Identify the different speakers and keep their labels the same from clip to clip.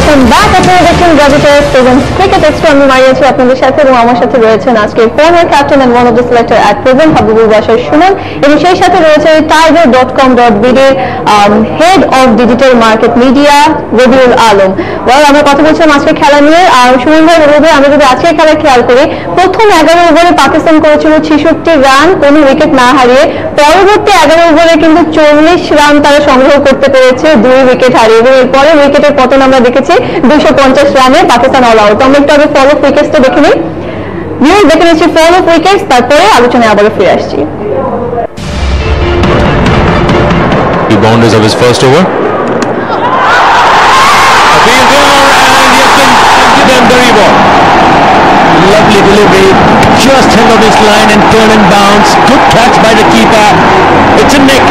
Speaker 1: Welcome back. আপনারা দেখছেন গ্র্যাভিটার present cricket extra. আমি মারিয়া আছি আপনাদের সাথে এবং আমার সাথে রয়েছেন আজকে former captain and one of the selector at present Habibul Bashar Sumon, এবং সেই সাথে রয়েছে tiger.com.bd head of digital market media Rabiul Alam. আমরা কথা বলছিলাম আজকে খেলা নিয়ে। আর সুমন ভাই, রবি ভাই, আমরা যদি আজকের খেলা খেয়াল করি, প্রথম 11 ওভারে পাকিস্তান করেছিল 66 রান কোনো উইকেট না হারিয়ে। পরবর্তী 11 ওভারে কিন্তু 40 রান তারা সংগ্রহ করতে পেরেছে 2 উইকেট হারিয়ে, এবং এরপরে উইকেটের পতন আমরা দেখেছি 250 রানে পাকিস্তান অল আউট। আমরা একটু আগে ফল অফ উইকেটসটা দেখে নিই। দেখে নিচ্ছি ফল অফ উইকেটস, তারপরে আলোচনায় আবারও ফিরে আসছি।
Speaker 2: The boundaries of his first over. A field over, and he has been into them very well.
Speaker 3: Lovely delivery, just held on his line and turn and bounce. Good catch by the keeper. It's a nick.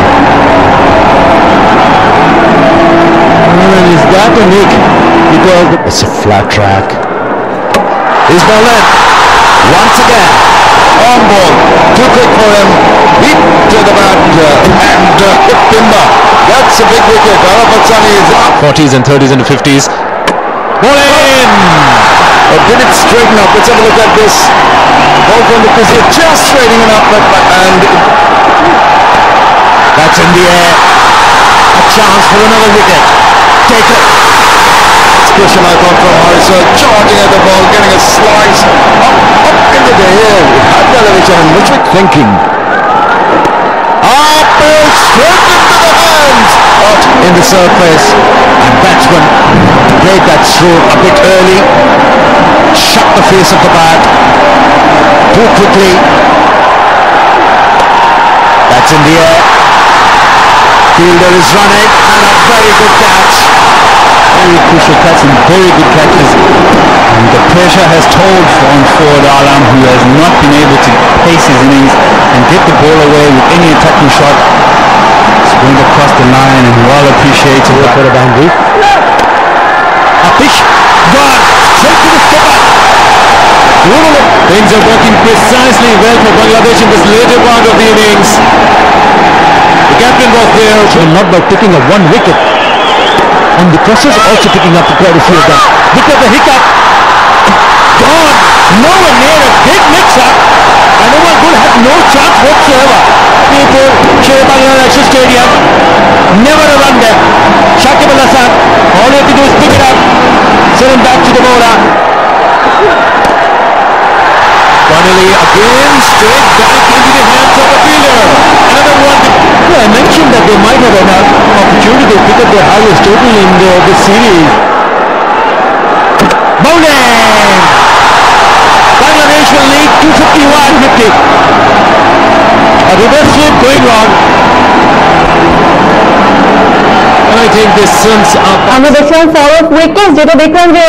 Speaker 3: And is that a nick? Because it's a flat track.
Speaker 2: He's ball in once again. On ball, too quick for him. Hit to the bat and hit timber. That's a big wicket. Arafat Sani is 40s and 30s and 50s. Ball in. Did it straighten up? Let's have a look at this. Ball from the crease, just straightening up, and that's in the air. A chance for another wicket. Take it. Cushion, I thought, from Harrison, charging at the ball, getting a slice up into the air. Had television, which was thinking. Up straight into the hands. Out in the surface, and batsman played that throw a bit early. Shut the face of the bat too quickly. That's in the air. Fielder is running, and a very good catch.
Speaker 3: Very crucial catch and very good catches. And the pressure has told on Ford Alam, who has not been able to pace his innings and get the ball away with any attacking shot. It's going across the line and well appreciated for the boundary.
Speaker 2: A pitch gone straight to the skipper. Things are working precisely well for Bangladesh in this later part of the innings. The captain was there,
Speaker 3: And not by picking up one wicket. On the process, also picking up quite a few of them.
Speaker 2: because the hiccup gone nowhere near a big mix-up, and Umar Gul had no chance whatsoever. People, Sher Bangladesh Stadium, never a run there. Shakib Al Hasan, all you have to do is pick it up, send him back to the bowler. Finally, again, straight back into the hands of the fielder. Another one.
Speaker 3: Well, I mentioned that they might have an opportunity to pick up their highest total in the series.
Speaker 2: Bowling! Bangladesh will lead 251-50. A reverse sweep going wrong. I think this sums up.
Speaker 1: আমরা দেখলাম fall of wicket, যেটা দেখলাম যে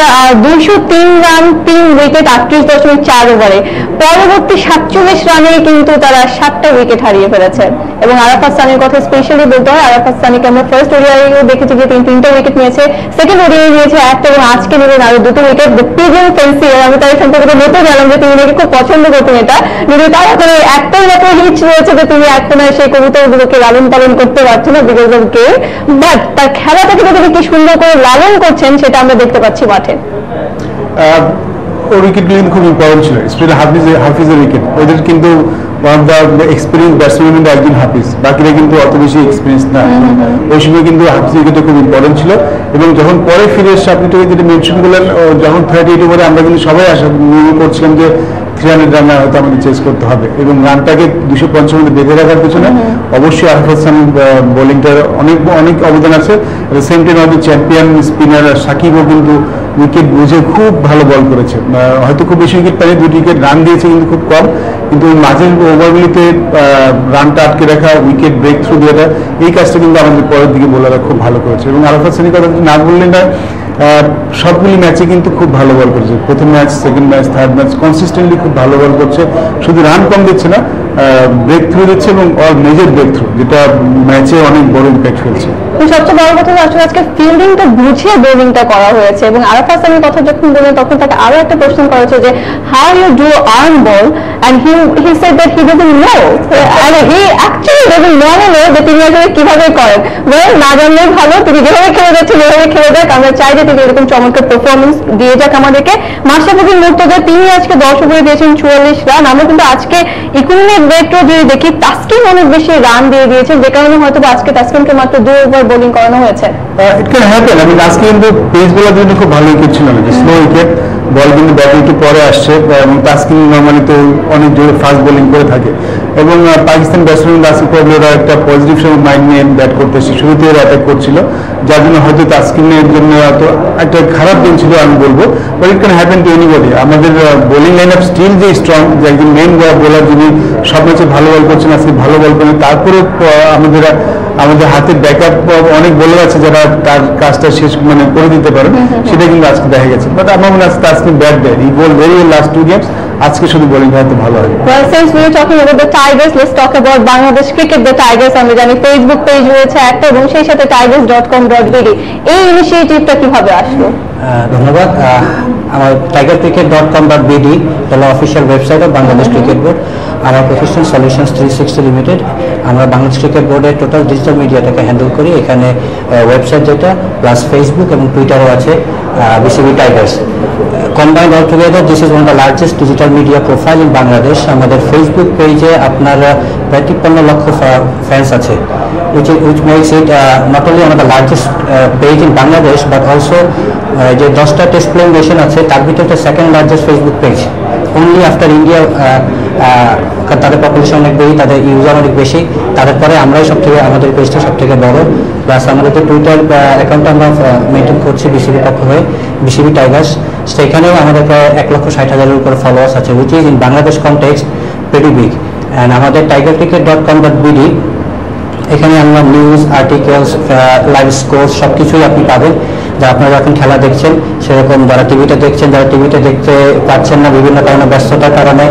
Speaker 1: 203 run 3 wicket 38.4 ওভারে। পরবর্তী 47 রানে কিন্তু তারা 7টা উইকেট হারিয়ে ফেলেছে। এবং আরাফাত সানির কথা স্পেশালি বলতে হয়। আরাফাত সানিকে আমরা ফার্স্ট ওডিআইও দেখেছি যে তিনি 3টা উইকেট নিয়েছে, সেকেন্ড ওডিআই নিয়েছে 1টা, এবং আজকে নেবেন আরো 2টো উইকেট। পিজন ফেন্সিয়ার, আমি তাই সম্পর্কে নতুন জানলাম যে তিনি নাকি খুব পছন্দ করতেন এটা, কিন্তু তার এখন একটাই মাত্র হিট রয়েছে যে তিনি এখন সেই কবুতরগুলোকে লালন পালন করতে পারছেন না বিকজ অফ কে, বাট তার খেলাটাকে তিনি কি সুন্দর করে লালন করছেন সেটা আমরা দেখতে পাচ্ছি মাঠে।
Speaker 4: ওর উইকেটগুলো কিন্তু খুব ইম্পর্টেন্ট ছিল, স্পেশালি হাফিজের উইকেট। ওদের কিন্তু one of the experience batsman কিন্তু একজন হাফিজ, বাকিরা কিন্তু অত বেশি এক্সপিরিয়েন্স না। ওই সময় কিন্তু হাফিজ উইকেটটা খুব ইম্পর্টেন্ট ছিল। এবং যখন পরে ফিরে এসে আপনি যেটা মেনশন করলেন, যখন 38 ওভারে আমরা কিন্তু সবাই আশা করছিলাম যে 300 রান হয়তো আমাদের চেস করতে হবে, এবং রানটাকে 250 বেঁধে রাখার পেছনে অবশ্যই আরাফাত সানি বোলিংটার অনেক অবদান আছে। এট দ্য সেম টাইম আমাদের চ্যাম্পিয়ন স্পিনার সাকিবও কিন্তু উইকেট বুঝে খুব ভালো বল করেছে। হয়তো খুব বেশি উইকেট পায়নি, 2 উইকেট রান দিয়েছে কিন্তু খুব কম, কিন্তু মাঝের ওভারগুলিতে রানটা আটকে রাখা, উইকেট ব্রেক থ্রু দেওয়াটা, এই কাজটা কিন্তু আমাদের পরের দিকে বোলাররা খুব ভালো করেছে। এবং আরাফাত সানির কথা না বললেন না, সবগুলি ম্যাচে কিন্তু খুব ভালো বল করেছে। প্রথম match, second match, third match consistently খুব ভালো বল করছে। শুধু রান কম দিচ্ছে না, ব্রেক থ্রু দিচ্ছে, এবং মেজর ব্রেক থ্রু, যেটা ম্যাচে অনেক বড় ইম্প্যাক্ট ফেলছে।
Speaker 1: সবচেয়ে বড় কথা আসলে আজকে ফিল্ডিংটা বুঝিয়ে বোলিংটা করা হয়েছে। এবং আরাফাত সানির কথা যখন বললেন তখন তাকে আরো একটা প্রশ্ন করা হচ্ছে যে how you do earn ball and he said that he doesn't know, and he actually doesn't want to know that তিনি আসলে কিভাবে করেন। well না জানলেই ভালো, তিনি যেভাবে খেলে যাচ্ছেন যেভাবে খেলে যাক, আমরা চাই যে তিনি এরকম চমৎকার পারফরমেন্স দিয়ে যাক আমাদেরকে। মাশরাফি বিন মুর্তজা তিনি আজকে 10 ওভারে দিয়েছেন 44 রান। আমরা কিন্তু আজকে ইকোনমিক ব্রেকটা যদি দেখি তাসকিন অনেক বেশি রান দিয়ে দিয়েছে, যে কারণে হয়তো আজকে তাসকিনকে মাত্র 2 ওভার বোলিং করানো হয়েছে।
Speaker 4: It can happen. আমি আজকে কিন্তু পেস বোলার জন্য খুব ভালো উইকেট ছিল না, স্লো উইকেট, বল কিন্তু ব্যাটে একটু পরে আসছে এবং তাসকিন নর্মালি তো অনেক জোরে ফাস্ট বোলিং করে থাকে এবং পাকিস্তান ব্যাটসম্যান আজকে প্রবলেম ওরা একটা পজিটিভ মাইন্ড নিয়ে ব্যাট করতে এসেছে, শুরুতে ওরা অ্যাটাক করছিল, যার জন্য হয়তো তাসকিনের জন্য হয়তো একটা খারাপ দিন ছিল আমি বলবো, but it can happen to anybody. আমাদের বোলিং লাইন আপ স্টিল যে স্ট্রং, যে একজন মেন বোলার যিনি সব ম্যাচে ভালো বল করছেন, আজকে ভালো বল করেন, তারপরে আমাদের হাতে ব্যাকআপ অনেক বোলার আছে যারা তার কাজটা শেষ মানে করে দিতে পারে, সেটা কিন্তু আজকে দেখা গেছে। বাট আমার মনে হয় তাসকিন ব্যাট দেয়, হি বোল ভেরি ওয়েল লাস্ট 2 games, আজকে শুধু বোলিং হয়তো ভালো হবে।
Speaker 1: Well, since we are talking about the Tigers, let's talk about Bangladesh Cricket the Tigers। আমরা জানি ফেসবুক পেজ রয়েছে একটা এবং সেই সাথে tigers.com.bd, এই ইনিশিয়েটিভটা কিভাবে আসলো?
Speaker 5: ধন্যবাদ। আমার tigercricket.com.bd হলো official website of Bangladesh cricket board. আমার প্রতিষ্ঠান সলিউশনস 360 লিমিটেড, আমরা বাংলাদেশ ক্রিকেট বোর্ডের টোটাল ডিজিটাল মিডিয়াটাকে হ্যান্ডেল করি। এখানে ওয়েবসাইট যেটা প্লাস ফেসবুক এবং টুইটারও আছে BCB Tigers. combined all together, this is one of the largest digital media profile in Bangladesh. আমাদের ফেসবুক পেজে আপনার প্রায় 53 লক্ষ ফ্যান্স আছে, which makes it not only one of the largest page in Bangladesh but also যে 10টা test playing nation আছে তার ভিতরে second largest Facebook page, only after India. তাদের পপুলেশন অনেক বেশি, তাদের ইউজার অনেক বেশি, তাদের পরে আমরাই আমাদের পেজটা সব থেকে বড়। প্লাস আমাদের যে টুইটার অ্যাকাউন্ট আমরা মেনটেন করছি বিসিবির পক্ষ হয়ে, বিসিবি টাইগার্স, সেখানেও আমাদের প্রায় 1,60,000-এর উপর ফলোয়ার্স আছে, which is in Bangladesh context very big. And আমাদের tigercricket.com.bd, এখানে আমরা নিউজ, আর্টিকেলস, লাইভ স্কোর সব কিছুই আপনি পাবেন। যা আপনারা এখন খেলা দেখছেন সেরকম যারা টিভিতে দেখছেন, যারা টিভিতে দেখতে পাচ্ছেন না বিভিন্ন কারণে, ব্যস্ততার কারণে,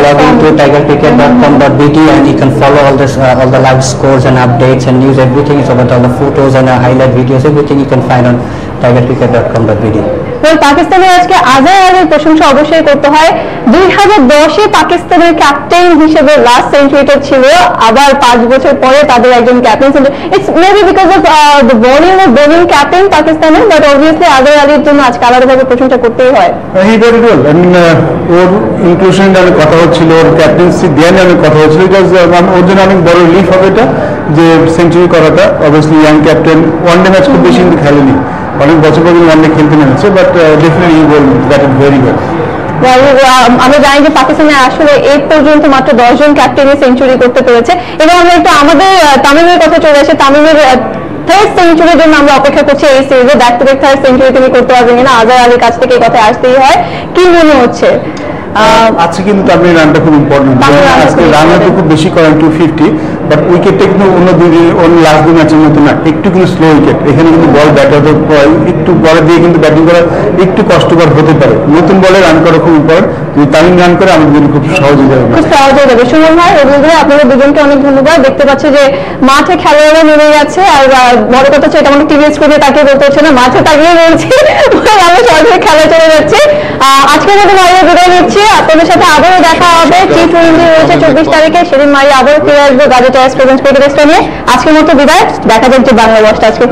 Speaker 5: log into tigercricket.com.bd and you can follow all the live scores and updates and news, everything is about all the photos and highlight videos, everything you can find on tigercricket.com.bd.
Speaker 1: পাকিস্তানের আজকে আজহার আলীর প্রশংসা অবশ্যই করতে হয়। 2010-এ পাকিস্তানের ক্যাপ্টেন হিসেবে last সেঞ্চুরিটা ছিল, আবার 5 বছর পরে তাদের একজন captain century. It's maybe because of the bowling captain পাকিস্তানের, বাট অবভিয়াসলি আজহার আলীর জন্য আজকে আলাদাভাবে প্রশংসা করতেই হয়।
Speaker 4: He did it well. Or inclusion আমি কথা হচ্ছিল, ওর ক্যাপ্টেন্সি দিয়ে আমি কথা হচ্ছিল, বিকজ ওর জন্য অনেক বড় রিলিফ হবে এটা যে সেঞ্চুরি করাটা। Obviously young captain, one day match খুব বেশি কিন্তু খেলেনি, অনেক বছর পর ওয়ানডে খেলতে নেমেছে, but definitely he will bat it very well.
Speaker 1: আমরা জানি যে পাকিস্তানে আসলে এই পর্যন্ত মাত্র 10 জন ক্যাপ্টেনই সেঞ্চুরি করতে পেরেছে। এবং আমরা একটু আমাদের তামিমের কথা চলে আসে, তামিমের থার্ড সেঞ্চুরির জন্য আমরা অপেক্ষা করছি এই সিরিজে। Back to back third century তিনি করতে পারবেন কিনা, আজহার আলীর কাছ থেকে এই কথা আসতেই হয়। কি মনে হচ্ছে?
Speaker 4: আজকে কিন্তু তামিমের রানটা খুব ইম্পর্টেন্ট, আজকে রান হয়তো খুব বেশি করেন 250, বাট উইকেটটা কিন্তু অন্য লাস্ট 2 ম্যাচের মতো না, একটু কিন্তু স্লো উইকেট। এখানে কিন্তু বল ব্যাটার একটু বলে দিয়ে কিন্তু ব্যাটিং করা একটু কষ্টকর হতে পারে, নতুন বলে রান করা খুব ইম্পর্টেন্ট। যদি তামিম রান করে আমাদের জন্য খুব সহজ হয়ে যাবে,
Speaker 1: খুব সহজ হয়ে যাবে। সুমন ভাই, রবিউল, আপনাদের দুজনকে অনেক ধন্যবাদ। দেখতে পাচ্ছি যে মাঠে খেলোয়াড়রা নেমে গেছে, আর বড় কথা হচ্ছে এটা আমাদের টিভি স্ক্রিনে তাকিয়ে বলতে হচ্ছে না, মাঠে তাকিয়ে রয়েছে, আমরা সরাসরি খেলা চলে যাচ্ছি। আজকে যদি মারিয়া বিদায় নিচ্ছি, আপনাদের সাথে আবারও দেখা হবে। T20 রয়েছে 24 তারিখে, সেদিন মারিয়া আবারও ফিরে আসবে Gazi tyres presents cricket extra নিয়ে। আজকের মতো বিদায়, দেখা যাচ্ছে বাংলা ওয়াচটা আজকে।